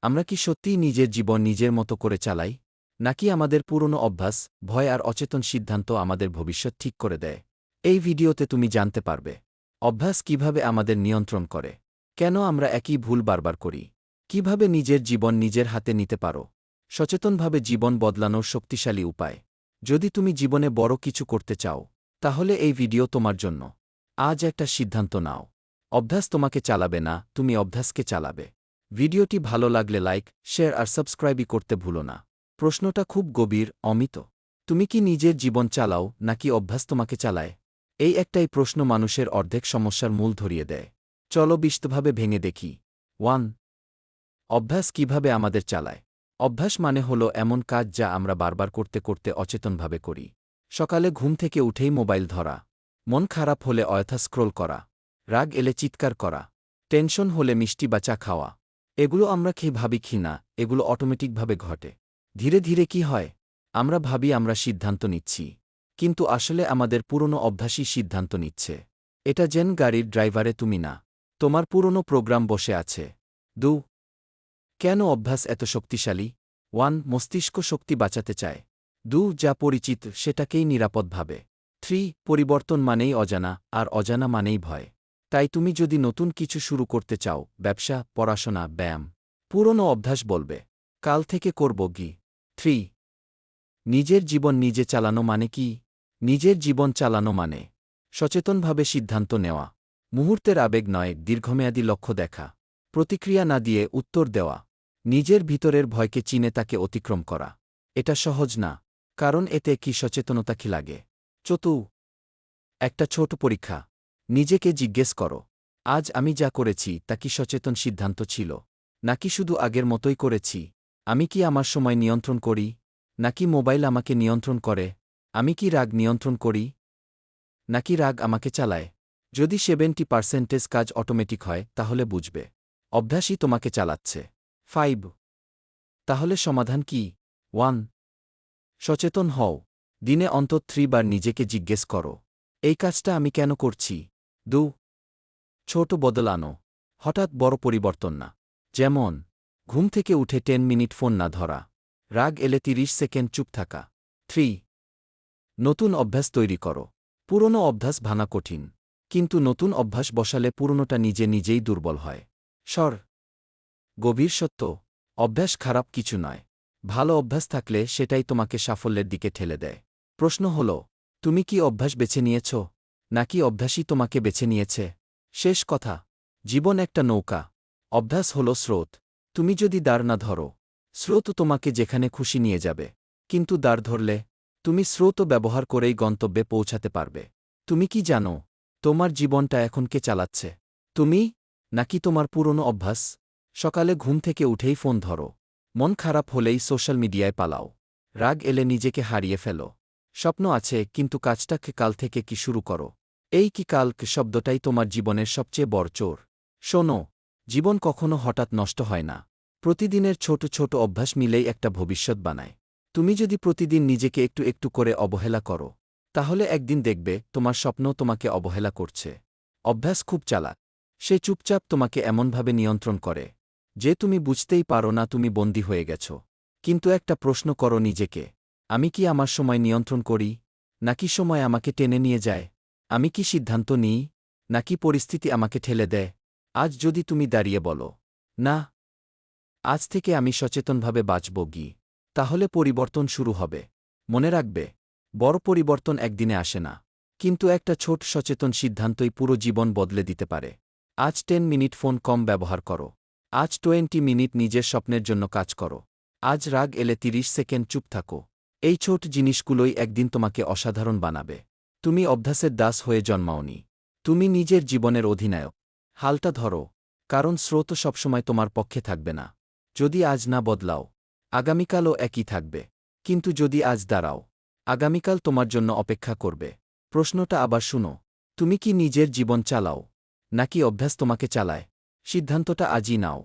আমরা কি সত্যিই নিজের জীবন নিজের মতো করে চালাই, নাকি আমাদের পুরনো অভ্যাস, ভয় আর অচেতন সিদ্ধান্ত আমাদের ভবিষ্যৎ ঠিক করে দেয়? এই ভিডিওতে তুমি জানতে পারবে অভ্যাস কিভাবে আমাদের নিয়ন্ত্রণ করে, কেন আমরা একই ভুল বারবার করি, কিভাবে নিজের জীবন নিজের হাতে নিতে পারো, সচেতনভাবে জীবন বদলানোর শক্তিশালী উপায়। যদি তুমি জীবনে বড় কিছু করতে চাও, তাহলে এই ভিডিও তোমার জন্য। আজ একটা সিদ্ধান্ত নাও। অভ্যাস তোমাকে চালাবে না, তুমি অভ্যাসকে চালাবে। ভিডিওটি ভালো লাগলে লাইক, শেয়ার আর সাবস্ক্রাইবই করতে ভুলো না। প্রশ্নটা খুব গভীর, অমিত। তুমি কি নিজের জীবন চালাও, নাকি অভ্যাস তোমাকে চালায়? এই একটাই প্রশ্ন মানুষের অর্ধেক সমস্যার মূল ধরিয়ে দেয়। চলো বিস্তৃতভাবে ভেঙে দেখি। 1. অভ্যাস কিভাবে আমাদের চালায়। অভ্যাস মানে হলো এমন কাজ যা আমরা বারবার করতে করতে অচেতনভাবে করি। সকালে ঘুম থেকে উঠেই মোবাইল ধরা, মন খারাপ হলে অযথা স্ক্রোল করা, রাগ এলে চিৎকার করা, টেনশন হলে মিষ্টি বা চা খাওয়া। এগুলো আমরা ভাবি না, এগুলো অটোমেটিকভাবে ঘটে। ধীরে ধীরে কি হয়, আমরা ভাবি আমরা সিদ্ধান্ত নিচ্ছি, কিন্তু আসলে আমাদের পুরনো অভ্যাসই সিদ্ধান্ত নিচ্ছে। এটা যেন গাড়ির ড্রাইভারে তুমি না, তোমার পুরনো প্রোগ্রাম বসে আছে। 2. কেন অভ্যাস এত শক্তিশালী? 1. মস্তিষ্ক শক্তি বাঁচাতে চায়। 2. যা পরিচিত সেটাকেই নিরাপদ ভাবে। 3. পরিবর্তন মানেই অজানা, আর অজানা মানেই ভয়। তাই তুমি যদি নতুন কিছু শুরু করতে চাও, ব্যবসা, পড়াশোনা, ব্যায়াম, পুরনো অভ্যাস বলবে, কাল থেকে করব কি। 3. নিজের জীবন নিজে চালানো মানে কি? নিজের জীবন চালানো মানে সচেতনভাবে সিদ্ধান্ত নেওয়া, মুহূর্তের আবেগ নয়, দীর্ঘমেয়াদী লক্ষ্য দেখা, প্রতিক্রিয়া না দিয়ে উত্তর দেওয়া, নিজের ভিতরের ভয়কে চিনে তাকে অতিক্রম করা। এটা সহজ না, কারণ এতে কি সচেতনতা কি লাগে। 4. একটা ছোট পরীক্ষা। নিজেকে জিজ্ঞেস করো, আজ আমি যা করেছি তা কি সচেতন সিদ্ধান্ত ছিল, নাকি শুধু আগের মতোই করেছি? আমি কি আমার সময় নিয়ন্ত্রণ করি, নাকি মোবাইল আমাকে নিয়ন্ত্রণ করে? আমি কি রাগ নিয়ন্ত্রণ করি, নাকি রাগ আমাকে চালায়? যদি 70% কাজ অটোমেটিক হয়, তাহলে বুঝবে অভ্যাসই তোমাকে চালাচ্ছে। 5. তাহলে সমাধান কি? 1. সচেতন হও। দিনে অন্তত 3 বার নিজেকে জিজ্ঞেস করো, এই কাজটা আমি কেন করছি। 2. ছোট বদল আনো, হঠাৎ বড় পরিবর্তন না। যেমন ঘুম থেকে উঠে 10 মিনিট ফোন না ধরা, রাগ এলে 30 সেকেন্ড চুপ থাকা। 3. নতুন অভ্যাস তৈরি করো। পুরনো অভ্যাস ভাঙা কঠিন, কিন্তু নতুন অভ্যাস বসালে পুরনোটা নিজে নিজেই দুর্বল হয়। স্বর গভীর সত্য, অভ্যাস খারাপ কিছু নয়। ভালো অভ্যাস থাকলে সেটাই তোমাকে সাফল্যের দিকে ঠেলে দেয়। প্রশ্ন হল, তুমি কি অভ্যাস বেছে নিয়েছ, নাকি অভ্যাসই তোমাকে বেছে নিয়েছে? শেষ কথা, জীবন একটা নৌকা, অভ্যাস হল স্রোত। তুমি যদি দাঁড় না ধরো, স্রোত তোমাকে যেখানে খুশি নিয়ে যাবে, কিন্তু দাঁড় ধরলে তুমি স্রোত ব্যবহার করেই গন্তব্যে পৌঁছাতে পারবে। তুমি কি জানো, তোমার জীবনটা এখন কে চালাচ্ছে? তুমি, নাকি তোমার পুরনো অভ্যাস? সকালে ঘুম থেকে উঠেই ফোন ধরো, মন খারাপ হলেই সোশ্যাল মিডিয়ায় পালাও, রাগ এলে নিজেকে হারিয়ে ফেলো। স্বপ্ন আছে, কিন্তু কাজটাকে কাল থেকে কি শুরু করো। এই কি কাল শব্দটাই তোমার জীবনের সবচেয়ে বড় চোর। শোনো, জীবন কখনো হঠাৎ নষ্ট হয় না। প্রতিদিনের ছোট ছোট অভ্যাস মিলেই একটা ভবিষ্যৎ বানায়। তুমি যদি প্রতিদিন নিজেকে একটু একটু করে অবহেলা করো, তাহলে একদিন দেখবে তোমার স্বপ্ন তোমাকে অবহেলা করছে। অভ্যাস খুব চালাক, সে চুপচাপ তোমাকে এমনভাবে নিয়ন্ত্রণ করে যে তুমি বুঝতেই পারো না তুমি বন্দী হয়ে গেছ। কিন্তু একটা প্রশ্ন করো নিজেকে, আমি কি আমার সময় নিয়ন্ত্রণ করি, নাকি সময় আমাকে টেনে নিয়ে যায়? আমি কি সিদ্ধান্ত নিই, নাকি পরিস্থিতি আমাকে ঠেলে দেয়? আজ যদি তুমি দাঁড়িয়ে বলো, না, আজ থেকে আমি সচেতনভাবে বাঁচব গি, তাহলে পরিবর্তন শুরু হবে। মনে রাখবে, বড় পরিবর্তন একদিনে আসে না, কিন্তু একটা ছোট সচেতন সিদ্ধান্তই পুরো জীবন বদলে দিতে পারে। আজ 10 মিনিট ফোন কম ব্যবহার করো। আজ 20 মিনিট নিজের স্বপ্নের জন্য কাজ করো। আজ রাগ এলে 30 সেকেন্ড চুপ থাকো। এই ছোট জিনিসগুলোই একদিন তোমাকে অসাধারণ বানাবে। তুমি অভ্যাসের দাস হয়ে জন্মাওনি, তুমি নিজের জীবনের অধিনায়ক। হালটা ধরো, কারণ স্রোত সবসময় তোমার পক্ষে থাকবে না। যদি আজ না বদলাও, আগামীকালও একই থাকবে। কিন্তু যদি আজ দাঁড়াও, আগামীকাল তোমার জন্য অপেক্ষা করবে। প্রশ্নটা আবার শুনো, তুমি কি নিজের জীবন চালাও, নাকি অভ্যাস তোমাকে চালায়? সিদ্ধান্তটা আজই নাও।